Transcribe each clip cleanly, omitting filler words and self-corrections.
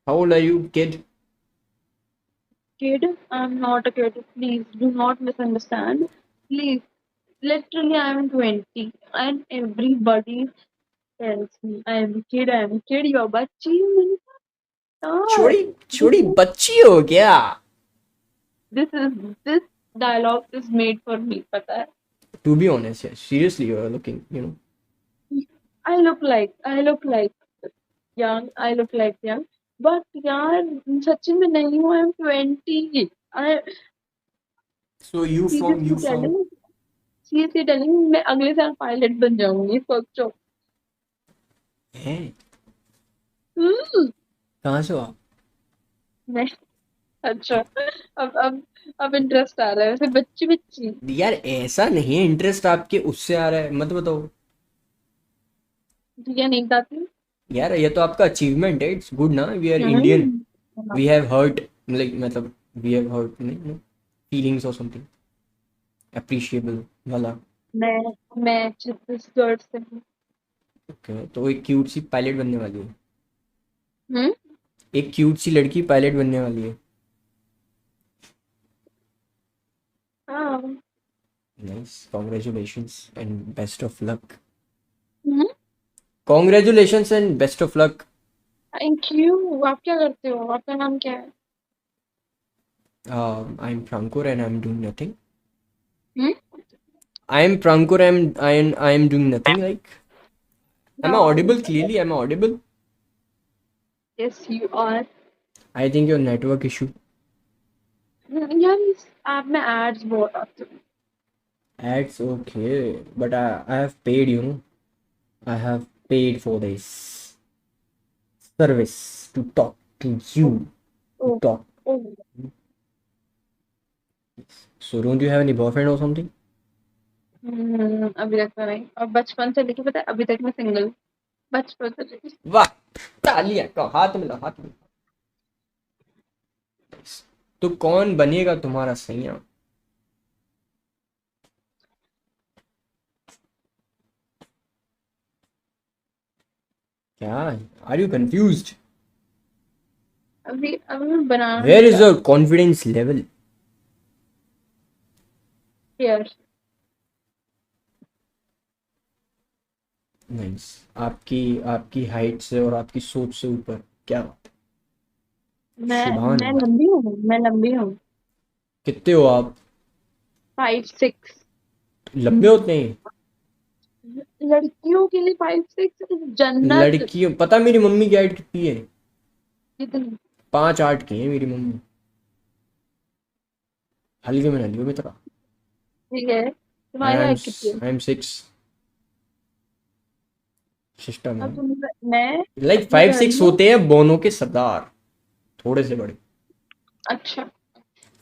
How old are you, kid? Kid, I'm not a kid. Please do not misunderstand. Please, literally, I'm 20, and everybody tells me I'm a kid. I'm a kid. You're बच्ची. मैंने कहा, छोटी This छोटी is बच्ची हो क्या? this is this dialogue is made for me. पता है? To be honest, yeah, seriously, you are looking, I look like young. I look like young. But यार सच्ची में नहीं हूँ. I'm 20. I So you from seriously you from telling. Seriously telling. मैं अगले साल पायलट बन जाऊंगी. सोचो. हैं? हम्म. कहाँ से हो आप? नहीं. अच्छा. अब इंटरेस्ट आ रहा है वैसे बच्ची बच्ची. यार ऐसा नहीं है, इंटरेस्ट आपके उससे आ रहा है, मत बताओ। ठीक है नहीं बताती. यार ये तो आपका अचीवमेंट है, इट्स गुड ना, we are Indian, hmm. We have hurt, like मतलब वी हैव हर्ट नहीं फीलिंग्स और समथिंग अप्रिशिएबल वाला। मैं छत्तीसगढ़ से हूँ. ओके, तो एक क्यूट सी पायलट बनने वाली है। हम्म. एक क्यूट सी लड़की पायलट बनने वाली है। हाँ. Nice, congratulations and best of luck. Hmm. Congratulations and best of luck. Thank you. आप क्या करते हो? आपका नाम क्या है? I am Prankur and I am doing nothing. Hmm. I am Prankur. I am doing nothing. Like, am I now. audible clearly? Am I audible? Yes you are. I think your network issue. यार इस app में ads बहुत आते हैं. Ads okay, but I have paid. I have paid for this service to talk to O. you. To O. talk. O. So don't you have any boyfriend or something? अभी तक तो नहीं. अब बचपन से लेके पता है अभी तक मैं सिंगल. बचपन से लेके. वाह, तालियां का हाथ मिला हाथ मिला। तो कौन बनेगा तुम्हारा सैया? क्या? Are you confused? अभी मैं बनाना वेयर नहीं इज योर चाहती. Confidence level? यार नाइस। आपकी आपकी हाइट से और आपकी सोच से ऊपर, क्या बात है। मैं शुभान मैं है। लंबी हूँ. मैं लंबी हूँ. कितने हो आप? 5'6". लंबे होते हैं? लड़कियों के लिए 5'6" जन्नत. लड़कियों पता मेरी मम्मी की हाइट कितनी है? कितनी? 5'8" की है मेरी मम्मी। हल्के में ना लियो मित्रा। ठीक है. आई तुम्हारी एम हाइट कितनी है? आई एम 6 सिस्टम है। अब तुम. मैं लाइक अपने फाइव घर सिक्स में. होते हैं बोनो के सरदार, थोड़े से बड़े। अच्छा.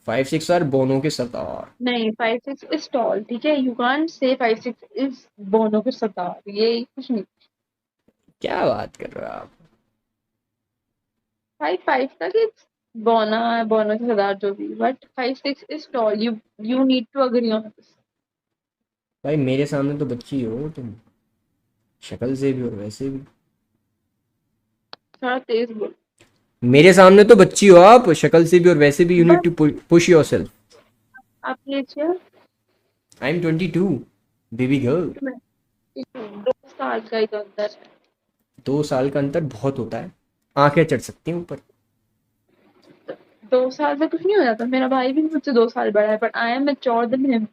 5'6" आर बोनो के सरदार। नहीं 5'6" इज टॉल. ठीक है. यू कांट से 5'6" इज बोनो के सरदार. ये कुछ नहीं. क्या बात कर रहे हो आप? 5'5" तक इज बोना है. बोनो के सरदार जो भी. But 5'6" is tall. You need to agree on this. भाई मेरे सामने तो बच्ची हो तुम, शक्ल से भी और वैसे भी। थोड़ा तेज बोल. मेरे सामने तो बच्ची हो आप, शक्ल से भी और वैसे भी। यू नीड बस. To push yourself. आप लीजिए. I am 22, baby girl. 2 साल का ही तो अंदर है. 2 साल का अंतर बहुत होता है, आंखें चढ़ सकती हैं ऊपर। 2 साल से कुछ नहीं हो जाता. मेरा भाई भी मुझसे 2 साल बड़ा है. But I am mature than him.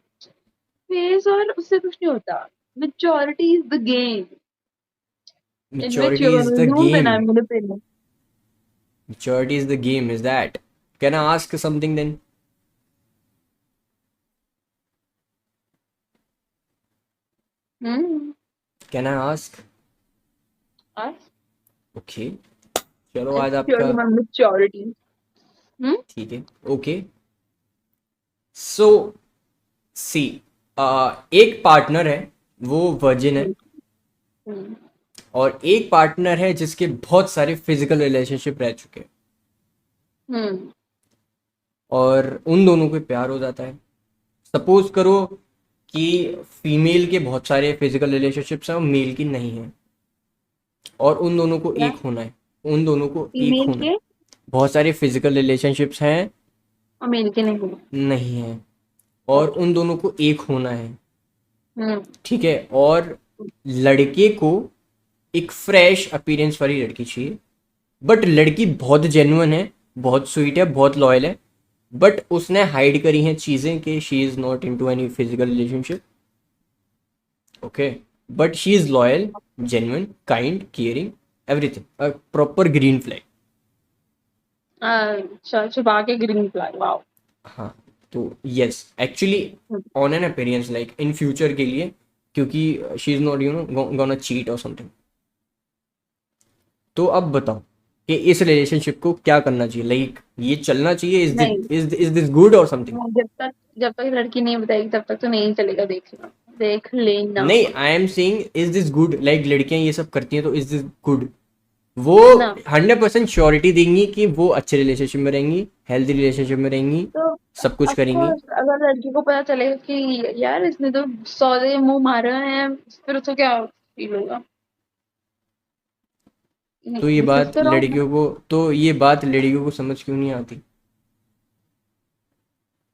Face और उससे कुछ नहीं होता. Maturity is the game in which Maturity you're is going the to lose and game. I'm going to pay. Maturity is the game, is that? Can I ask something then? Hmm. Can I ask? Us? Okay, चलो It's आज आपका। purely my maturity. Hmm? ठीक है, okay. सो सी, एक partner है, वो virgin है। Hmm. और एक पार्टनर है जिसके बहुत सारे फिजिकल रिलेशनशिप रह चुके हैं। Hmm. और उन दोनों को प्यार हो जाता है। सपोज करो कि फीमेल के बहुत सारे फिजिकल रिलेशनशिप्स हैं और मेल की नहीं है, और उन दोनों को क्या? एक होना है। उन दोनों को एक फीमेल होना है। के. बहुत सारे फिजिकल रिलेशनशिप्स हैं, और मेल के नहीं हुआ। नहीं है, और उन दोनों को एक होना है, हम्म। ठीक है। और लड़के को एक फ्रेश अपीयरेंस वाली लड़की चाहिए, बट लड़की बहुत जेन्युइन है, बहुत स्वीट है, बहुत लॉयल है, बट उसने हाइड करी हैं चीज़ें कि she is not into any physical relationship, okay, but she is loyal, genuine, kind, caring, everything, a proper green flag. अच्छा, छुपा के ग्रीन फ्लैग, वाओ। हाँ, तो yes actually on an appearance like in future के लिए, क्योंकि she is not gonna cheat और something. तो अब बताओ कि इस रिलेशनशिप को क्या करना चाहिए, लाइक ये चलना चाहिए, नहीं, इज दिस गुड और समथिंग। जब तक लड़की नहीं बताएगी तब तक तो नहीं चलेगा, देख लेना। देख लेना। नहीं, I am saying is this good, like लड़कियां ये सब करती हैं तो इज दिस गुड। वो ना 100% श्योरिटी देंगी कि वो अच्छे रिलेशनशिप में रहेंगी, हेल्दी रिलेशनशिप में रहेंगी, तो सब कुछ ऑफ करेंगी। कोर्स, अगर लड़की को पता चलेगा कि यार इसने तो 100 मुंह मारा है, फिर उसको क्या फील होगा? तो ये दिस इज बात तो रॉन्ग। लड़कियों को, तो ये बात लड़कियों को समझ क्यों नहीं आती?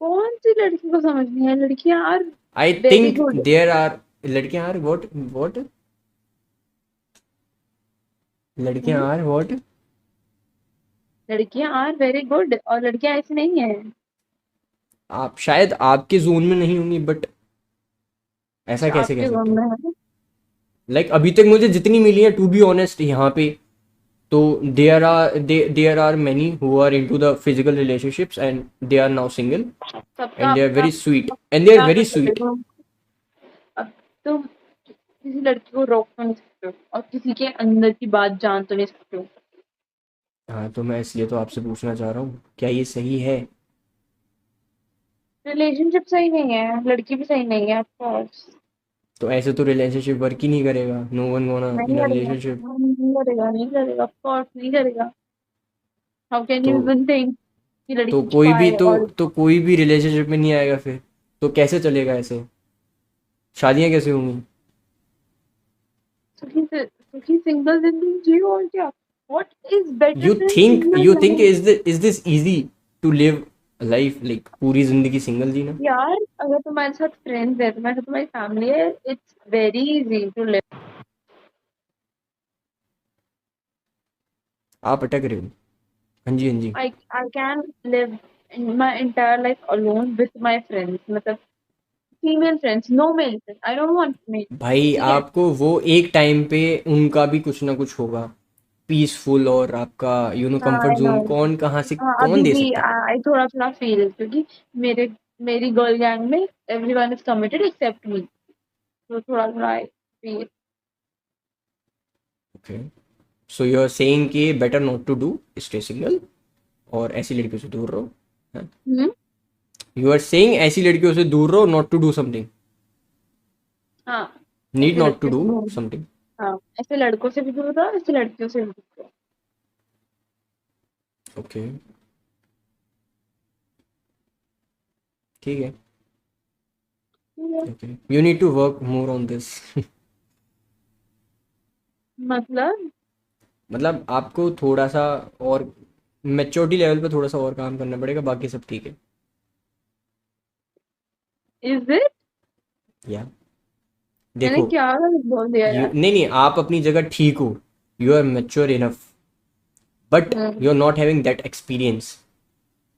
कौन सी लड़की को समझनी है? लड़कियां are I very think good. There are, लड़कियां आर व्हाट, लड़कियां आर व्हाट? लड़कियां आर वेरी गुड, और लड़कियां ऐसी नहीं है। आप शायद आपके जोन में नहीं होंगी, बट ऐसा अच्छा, कैसे कह आपके सकते जोन हो? में है। लाइक अभी तक मुझे जितनी मिली है, टू बी ऑनेस्ट, यहाँ पे तो there are many who are into the physical relationships and they are now single सबका एंड दे आर अपना वेरी स्वीट अपना, एंड दे आर क्या कर वेरी सकते स्वीट। हो? अब तुम किसी लड़की को रोक तो नहीं सकते हो, और किसी के अंदर की बात जान तो नहीं सकते हो। हाँ, तो मैं इसलिए तो आपसे पूछना चाह रहा हूँ, क्या ये सही है? रिलेशनशिप सही नहीं है, लड़की भी सही नहीं है, ऑफ कोर्स। तो ऐसे तो रिलेशनशिप वर्क ही नहीं करेगा, नो वन गोना नहीं इन अ करेगा, रिलेशनशिप। नहीं करेगा, नहीं करेगा, ऑफ कोर्स नहीं करेगा। हाउ कैन तो यू इवन थिंक कि तो लड़की कोई भी छुपाए? तो और तो कोई भी रिलेशनशिप में नहीं आएगा फिर, तो कैसे चलेगा ऐसे, शादियां कैसे होंगी? सुखी सिंगल जिंदगी जियो, और क्या? What is better you then think single you think life? Is this easy to live life, like पूरी जिंदगी सिंगल जीना? यार, अगर तुम्हारे साथ फ्रेंड्स है, तुम्हारे साथ तुम्हारी फैमिली है, it's very easy to live. आप अटक रहे हो। हाँ जी, हाँ जी। I can live in my entire life alone with my friends, मतलब female friends, no male friends. I don't want male. भाई ठीक है? आपको वो एक टाइम पे उनका भी कुछ ना कुछ होगा, पीसफुल, और आपका हाँ, कंफर्ट I जोन know. कौन कहाँ से हाँ, कौन अभी दे भी सकता है? I थोड़ा थोड़ा फील, क्योंकि मेरे मेरी गर्ल गैंग में everyone is committed except me. तो थोड़ा थोड़ा I feel. Okay, so you are saying कि better not to do, stay single, और ऐसी लड़कियों से दूर रहो। हम्म। यू आर सेइंग ऐसी लड़कियों से दूर रहो, नॉट टू डू समथिंग, हाँ, नीड ऐसे नॉट टू लड़कियों डू से दूर। समथिंग। हाँ, ऐसे लड़कों से भी दूर रहो, ऐसे लड़कियों से भी दूर रहो। ओके, ठीक है। ठीक है? Okay, you need to work more on this. मतलब मतलब आपको थोड़ा सा और मेच्योरिटी लेवल पे थोड़ा सा और काम करना पड़ेगा, बाकी सब ठीक है। is it? या मैंने देखो, क्या गलत बोल दिया यू यार? नहीं नहीं, आप अपनी जगह ठीक हो, you are mature enough, but hmm. You are not having that experience.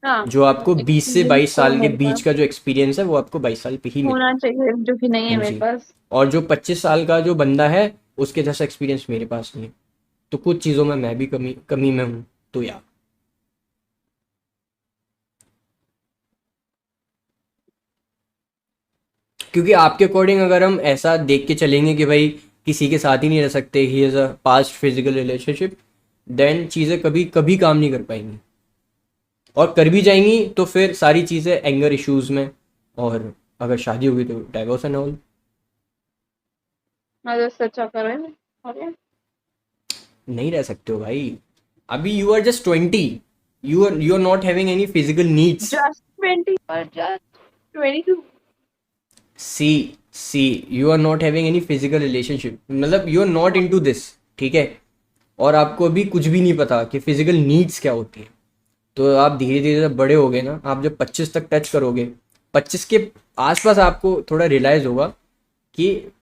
हाँ, जो आपको 20 से एक्सपीरियंस 22 तो साल के मेरे बीच पास का जो एक्सपीरियंस है वो आपको 22 साल पे ही होना मिलेगा। चाहिए, जो कि नहीं हाँ है मेरे जी। पास। और जो 25 साल का जो बंदा है, उसके जैसा एक्सपीरियंस मेरे पास नहीं है, तो कुछ चीज़ों में मैं भी कमी कमी में हूँ, तो या क्योंकि आपके अकॉर्डिंग अगर हम ऐसा देख के चलेंगे कि भाई किसी के साथ ही नहीं रह सकते, he is a past physical relationship, then चीज़ें कभी कभी काम नहीं कर पाएंगी, और कर भी जाएंगी तो फिर सारी चीज़ें एंगर इश्यूज में, और अगर शादी होगी तो डाइवोर्स एंड ऑल। मैं तो सच्चा कर रहे हैं। ओके। नहीं रह सकते हो भाई, अभी you are just 20, you are not having any physical needs. Just 20 और just 22। See see, you are not having any physical relationship, मतलब you are not into this, ठीक है। और आपको अभी कुछ भी नहीं पता कि फिजिकल नीड्स क्या होती है, तो आप धीरे धीरे जब बड़े होगे ना, आप जब 25 तक टच करोगे, 25 के आसपास आपको थोड़ा रियलाइज होगा कि